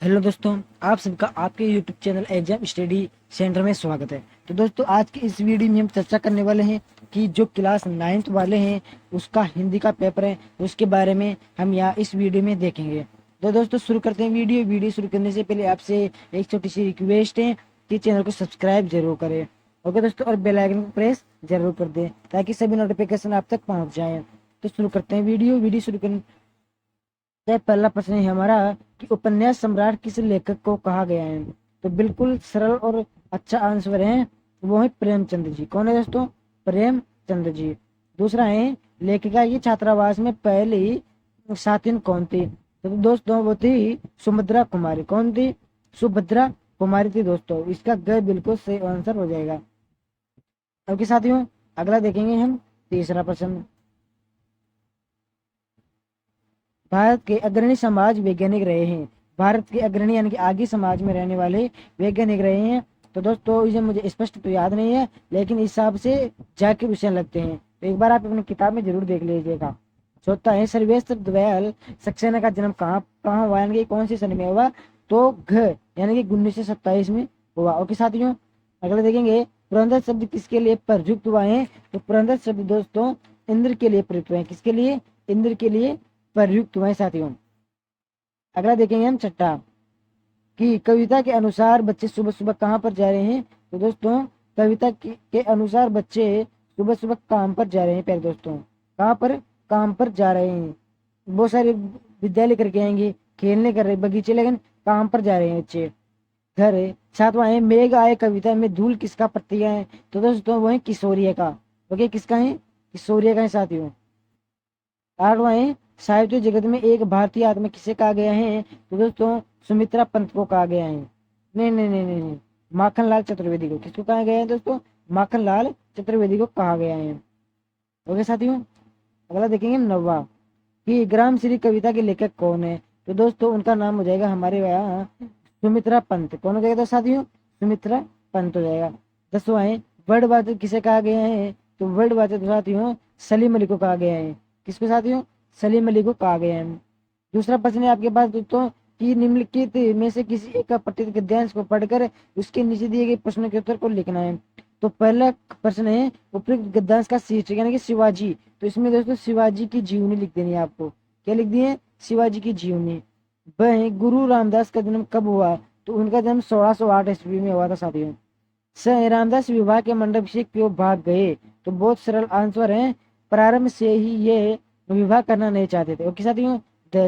Hello दोस्तों, आप सबका आपके YouTube channel exam study centre में स्वागत है। तो दोस्तों, आज की इस वीडियो में हम चर्चा करने वाले हैं कि जो क्लास 9th वाले हैं उसका हिंदी का पेपर है, उसके बारे में हम यहाँ इस वीडियो में देखेंगे। तो दोस्तों, शुरू करते हैं वीडियो शुरू करने से पहले आपसे एक छोटी सी रिक्वेस्ट है कि चैनल को सब्सक्राइब जरूर करें। ओके दोस्तों, और बेल आइकन को प्रेस जरूर कर दें ताकि सभी नोटिफिकेशन आप तक पहुँच जाए। तो शुरू करते हैं वीडियो शुरू करने से पहला प्रश्न है हमारा कि उपन्यास सम्राट किस लेखक को कहा गया है। तो बिल्कुल सरल और अच्छा आंसर है, वो है प्रेमचंद जी। कौन है दोस्तों? प्रेमचंद जी। दूसरा है लेखिका की छात्रावास में पहली साथिन कौन थी। तो दोस्तों वो थी सुभद्रा कुमारी। कौन थी? सुभद्रा कुमारी थी दोस्तों। इसका ग बिल्कुल सही आंसर हो जाएगा। ओके साथियों, अगला देखेंगे हम तीसरा प्रश्न। भारत के अग्रणी समाज वैज्ञानिक रहे हैं। भारत के अग्रणी यानी कि आगे समाज में रहने वाले वैज्ञानिक रहे हैं। तो दोस्तों इसे मुझे स्पष्ट तो याद नहीं है, लेकिन इस हिसाब से जाके विषय लगते हैं, तो एक बार आप अपनी किताब में जरूर देख लीजिएगा। चौथा है सर्वेश्वर दयाल सक्सेना का जन्म कहाँ कहाँ हुआ, यानी कि कौन सी सन में हुआ। तो यानी कि 1927 में हुआ। ओके साथियों, अगला देखेंगे पुरंदर शब्द किसके लिए प्रयुक्त हुआ है। तो पुरंदर शब्द दोस्तों इंद्र के लिए प्रयुक्त हुआ है। किसके लिए? इंद्र के लिए प्रयुक्त हुआ है साथियों। अगला देखेंगे हम छठा कि कविता के अनुसार बच्चे सुबह सुबह कहाँ पर जा रहे हैं। तो दोस्तों कविता के अनुसार बच्चे सुबह सुबह काम पर जा रहे हैं। प्यारे दोस्तों, कहाँ पर? काम पर जा रहे हैं। बहुत सारे विद्यालय करके आएंगे, खेलने कर रहे बगीचे, लेकिन काम पर जा रहे हैं बच्चे। घर है। सातवां है मेघ आए कविता में धूल किसका प्रत्यय है। तो दोस्तों वो है किशोरिया का। ओके, किसका है? किशोरिया का है साथियों। आठवां है साहित्य जगत में एक भारतीय आत्मा किसे कहा गया है। तो दोस्तों सुमित्रा पंत को कहा गया है। नहीं नहीं नहीं नहीं नहीं, माखनलाल चतुर्वेदी को। किसको कहा गया है दोस्तों? माखनलाल चतुर्वेदी को कहा गया है। ओके साथियों, अगला देखेंगे हम नौवा कि ग्राम श्री कविता के लेखक कौन है। तो दोस्तों उनका नाम हो जाएगा हमारे यहाँ सुमित्रा पंत। कौन हो जाएगा साथियों? सुमित्रा पंत हो जाएगा। 10वां है वर्ड वाचक किसे कहा गया है। तो वर्ड वाचक साथियों सलीम अली को कहा गया है। किसको साथियों? सलीम अली को कहा गया है। दूसरा प्रश्न है आपके पास दोस्तों कि निम्नलिखित में से किसी एक पठित गद्यांश को पढ़कर उसके नीचे दिए गए प्रश्नों के उत्तर को लिखना है। तो पहला प्रश्न है उपयुक्त गद्यांश का शीर्षक यानी कि शिवाजी। तो इसमें दोस्तों शिवाजी की जीवनी लिख देनी है आपको। क्या लिख दिए? शिवाजी की जीवनी। वह गुरु रामदास का जन्म कब हुआ। तो उनका जन्म 1608 ईस्वी में हुआ था साथियों। स रामदास विवाह के मंडप से क्यों भाग गए। तो बहुत सरल आंसर है, प्रारंभ से ही ये विवाह करना नहीं चाहते थे। ओके साथियों,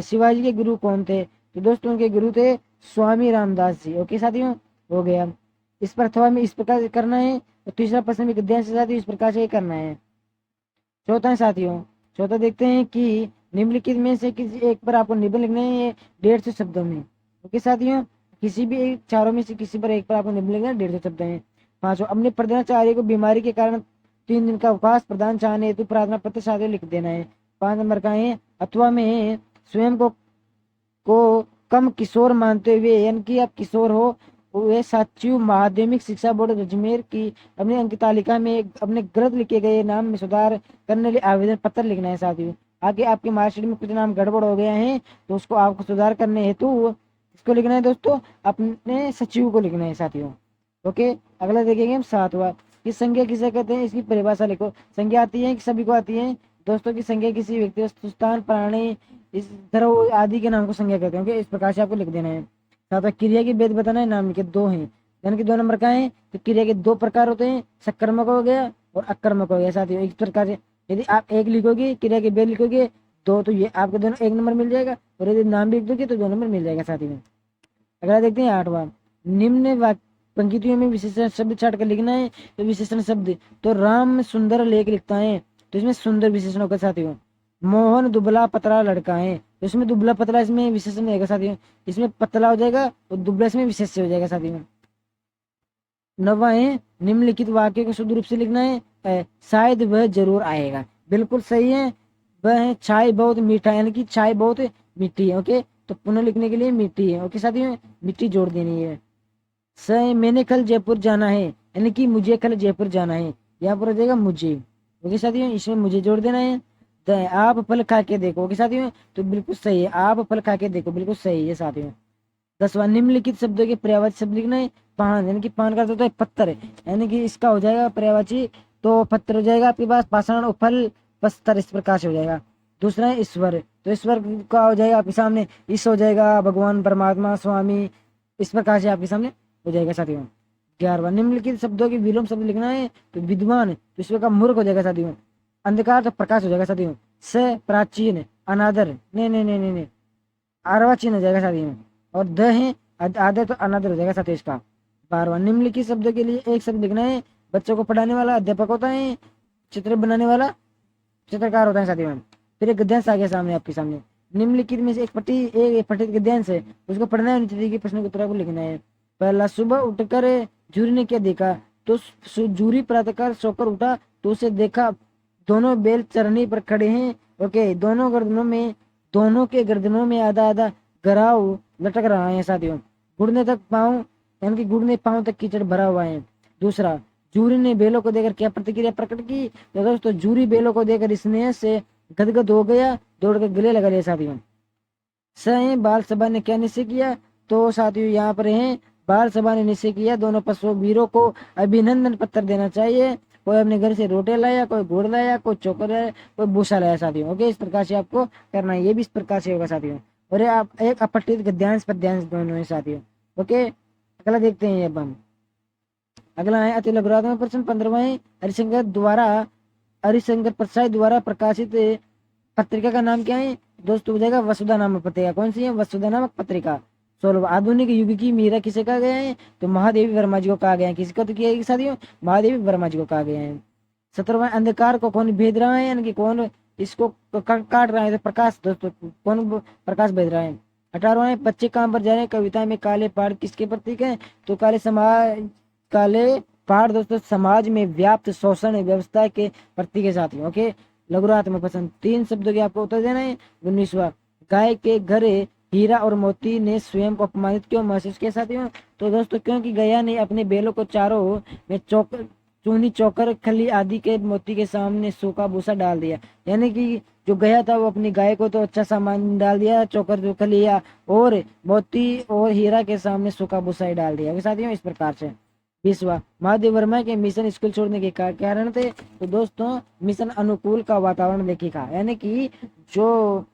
शिवाजी के गुरु कौन थे। तो दोस्तों उनके गुरु थे स्वामी रामदास जी। ओके साथियों, हो गया। इस पर अथवा में इस प्रकार से करना है। और तीसरा प्रश्न भी गद्यांश से साथियों इस प्रकार से करना है। चौथा है साथियों, चौथा देखते हैं कि निम्नलिखित में से किसी एक पर आपको निबंध लिखना है 150 शब्दों में। ओके साथियों, किसी भी एक चारों में से किसी पर एक पर आपको निबंध लिखना है 150 शब्द में। पांचवा अपने प्रधानाचार्य को बीमारी के कारण 3 दिन का अवकाश प्रदान चाहने हेतु प्रार्थना पत्र साथियों लिख देना है। 5 नंबर का है अथवा में स्वयं को कम किशोर मानते हुए यानी कि आप किशोर हो वे साथियों माध्यमिक शिक्षा बोर्ड अजमेर की अपनी अंक तालिका में अपने गलत लिखे गए नाम में सुधार करने लिए आवेदन पत्र लिखना है साथियों। आगे आपके मार्कशीट में कुछ नाम गड़बड़ हो गया है तो उसको आपको सुधार करने हेतु इसको लिखना है दोस्तों, अपने सचिव को लिखना है साथियों। ओके, अगला देखेंगे हम 7वां कि संज्ञा किसे कहते हैं, इसकी परिभाषा लिखो। संज्ञा आती है कि सभी को आती है दोस्तों की संज्ञा किसी व्यक्ति वस्तु स्थान प्राणी इस तरह आदि के नाम को संज्ञा कहते हैं। ओके, इस प्रकार से आपको लिख देना है। साथ क्रिया की भेद बताना है, नाम के 2 हैं यानी कि 2 नंबर का है। तो क्रिया के 2 प्रकार होते हैं, सकर्मक हो गया और अकर्मक हो गया साथियों। इस प्रकार से यदि आप एक लिखोगे क्रिया के भेद लिखोगे 2 तो ये आपको दोनों 1 नंबर मिल जाएगा, और यदि नाम लिख दोगे तो 2 नंबर मिल जाएगा साथियों। अगला देखते हैं 8वां निम्न पंक्तियों में विशेषण शब्द छाट कर लिखना है। तो विशेषण शब्द तो राम सुंदर लेख लिखता है तो इसमें सुंदर विशेषण होगा साथियों। मोहन दुबला पतला लड़का है तो इसमें दुबला पतला इसमें विशेषण रहेगा साथियों। इसमें पतला हो जाएगा और दुबला इसमें विशेष हो जाएगा साथियों। 9वां है निम्नलिखित वाक्य को शुद्ध रूप से लिखना है। शायद वह जरूर आएगा। बिल्कुल सही है। वह है चाय बहुत मीठा यानी कि चाय बहुत मीठी है। ओके, तो पुनः लिखने के लिए मीठी है। ओके साथियों, मिट्टी जोड़ देनी है। मैंने कल जयपुर जाना है यानी कि मुझे कल जयपुर जाना है, यहाँ पर हो जाएगा मुझे। ओके साथियों, इसमें मुझे जोड़ देना है। आप फल खा के देखो। ओके साथियों, तो बिल्कुल सही है, आप फल खा के देखो, बिल्कुल सही है साथियों। 10वां निम्नलिखित शब्दों के पर्यायवाची शब्द लिखना है। पान, यानी कि पान का अर्थ होता है पत्थर, यानी कि इसका हो जाएगा पर्यायवाची, तो पत्थर हो जाएगा आपके पास पाषाण, उपल, पस्तर, इस प्रकार से हो जाएगा। दूसरा है ईश्वर, तो ईश्वर का हो जाएगा आपके सामने ईश हो जाएगा, भगवान, परमात्मा, स्वामी, इस प्रकार से आपके सामने हो जाएगा साथियों। 11वां निम्नलिखित शब्दों के विलोम शब्द लिखना है, तो विद्वान, तो इसमें का मूर्ख हो जाएगा साथियों। अंधकार तो प्रकाश हो जाएगा साथियों। स प्राचीन, अनादर, नहीं नहीं नहीं नहीं नहीं, अर्वाचीन हो जाएगा साथियों। और द है आदर, तो अनादर हो जाएगा साथियों इसका। 12वां निम्नलिखित शब्दों के लिए एक शब्द लिखना है। बच्चों को पढ़ाने वाला अध्यापक होता है, चित्र बनाने वाला चित्रकार होता है साथियों। फिर एक गद्यांश आ गया सामने आपके सामने। निम्नलिखित में से एक पठित गद्यांश है, उसको पढ़ना है, नीचे दिए गए प्रश्न के उत्तर को लिखना है। पहला, सुबह उठकर जूरी ने क्या देखा, तो जूरी प्रातःकाल सोकर उठा तो उसे देखा दोनों बैल चरनी पर खड़े हैं। ओके, दोनों के गर्दनों में आधा आधा गराव लटक रहा है साथियों। घुटने तक पाँव, यानी कि घुटने पाँव तक कीचड़ भरा हुआ है। दूसरा, जूरी ने बैलों को देखकर क्या प्रतिक्रिया प्रकट की, तो दोस्तों जूरी बैलों को देखकर स्नेह से गदगद हो गया, दौड़कर गले लगा लिया साथियों। सही, बाल सभा ने क्या निश्चय किया, तो साथियों यहाँ पर है बाल सभा ने निश्चय किया दोनों पशु वीरों को अभिनंदन पत्र देना चाहिए। कोई अपने घर से रोटे लाया, कोई गुड़ लाया, कोई चोकर लाया, कोई भूसा लाया साथियों। ओके, इस प्रकार से आपको करना है, ये भी इस प्रकार से होगा साथियों। और ये आप एक अपठित गद्यांश पद्यांश दोनों है साथियों। ओके, अगला देखते हैं अब हम। अगला है अति लघुरात्मक प्रश्न 15वां है, हरिशंकर प्रसाद द्वारा प्रकाशित पत्रिका का नाम क्या है, दोस्तों हो जाएगा वसुधा नामक पत्रिका। कौन सी है, वसुधा नामक पत्रिका। 16वां, आधुनिक युग की मीरा किसे कहा गया है, तो महादेवी वर्मा जी को कहा गया है। किसको तो किया साथियों, महादेवी वर्मा जी को कहा गया है। 17वां, अंधकार को कौन भेद रहा है, यानी कि कौन इसको काट रहा है, तो प्रकाश, दोस्तों कौन प्रकाश भेज रहा है। 18वां, बच्चे काम पर जा रहे हैं, कविता में काले पहाड़ किसके प्रतीक है, तो काले पहाड़ दोस्तों समाज में व्याप्त शोषण व्यवस्था के प्रतीक के साथ। ओके, लघुरात्मक प्रश्न 3 शब्दों के आपको उत्तर देना है। 19वां, गाय के घर हीरा और मोती ने स्वयं को अपमानित क्यों महसूस किया साथियों, तो दोस्तों क्योंकि गया ने अपने बैलों को चारों में चूनी चौकर खली आदि के मोती के सामने सूखा भूसा डाल दिया। यानी कि जो गया था वो अपनी गाय को तो अच्छा सामान डाल दिया, चौकर जो खलिया और मोती और हीरा के सामने सूखा भूसा ही डाल दिया साथियों, इस प्रकार से। 20वां, महादेव वर्मा के मिशन स्कूल छोड़ने के कारण थे, तो दोस्तों मिशन अनुकूल का वातावरण लेखिका, यानी कि जो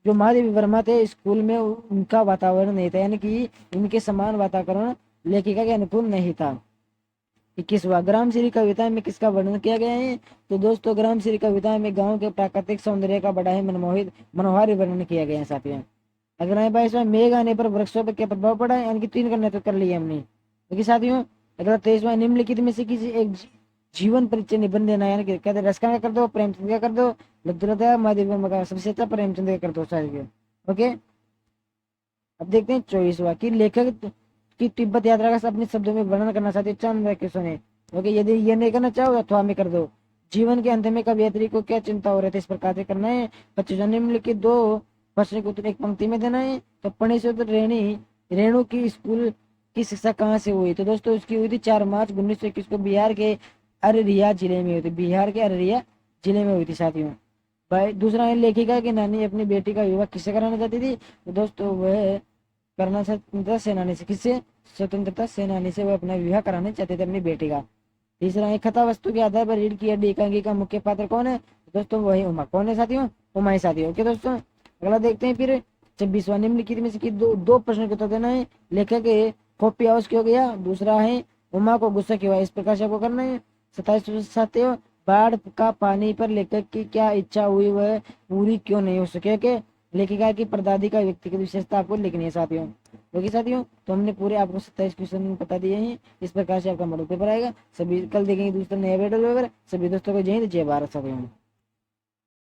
जो महादेव वर्मा थे स्कूल में उनका वातावरण नहीं था, यानी कि उनके समान वातावरण लेखिका के अनुकूल नहीं था। 21वां, ग्राम श्री कविता में किसका वर्णन किया गया है, तो दोस्तों ग्राम श्री कविता में गांव के प्राकृतिक सौंदर्य का बड़ा ही मनोहारी वर्णन किया गया है साथियों। अगला है 22वां, मेघ आने पर वृक्षों पर क्या प्रभाव पड़ा है, यानी कि 3 करने तो कर लिए हमने। देखिए साथियों, अगला 23वां, निम्नलिखित में से किसी एक जीवन परिचय निबंध देना, यानी कि कहते रसका का कर दो, प्रेमचंद का कर दो, लब्धुलता महादेव वर्मा का सबसे अच्छा प्रेमचंद का कर दो साथियों। ओके, अब देखते हैं 24वां, कि लेखक की तिब्बत यात्रा का अपने शब्दों में वर्णन करना चाहते चंद क्वेश्चन है। ओके, यदि ये नहीं करना चाहो अथवा में कर दो। जीवन के अंत में कभी यात्री को क्या चिंता हो रही थी, इस प्रकार से करना है। 25वां, निम्नलिखित 2 प्रश्न के उत्तर एक पंक्ति में देना है। तो पढ़ने से उत्तर रेणु की स्कूल की शिक्षा कहाँ से हुई, तो दोस्तों उसकी हुई थी 4 मार्च 1921 को बिहार के अररिया जिले में हुई थी, बिहार के अररिया जिले में हुई थी साथियों। भाई दूसरा है, लेखिका की नानी अपनी बेटी का विवाह किससे कराना चाहती थी, तो दोस्तों वह करना स्वतंत्रता सेनानी से, किससे, स्वतंत्रता सेनानी से वह अपना विवाह कराना चाहते थे अपनी बेटी का। तीसरा है, कथा वस्तु के आधार पर रीढ़ की हड्डी एकांकी का मुख्य पात्र कौन है, दोस्तों वही उमा। कौन है साथियों, उमा ही साथियों। ओके दोस्तों, अगला देखते हैं फिर 26वां, निम्नलिखित में से दो प्रश्न के उत्तर देना है। लेखक कॉपी हाउस क्यों गया, दूसरा है उमा को गुस्सा क्यों आया, इस प्रकार से आपको करना है। 27 साथियों, बाढ़ का पानी पर लेखक की क्या इच्छा हुई वह पूरी क्यों नहीं हो सके। के लेखिका की प्रदादी का व्यक्तिगत विशेषता आपको लिखनी है साथियों। ओके साथियों, तो हमने पूरे आपको 27 क्वेश्चन बता दिए हैं, इस प्रकार से आपका मॉडल पेपर आएगा। सभी कल देखेंगे दूसरा नया वीडियो वगैरह। सभी दोस्तों को जय हिंद, जय भारत साथियों।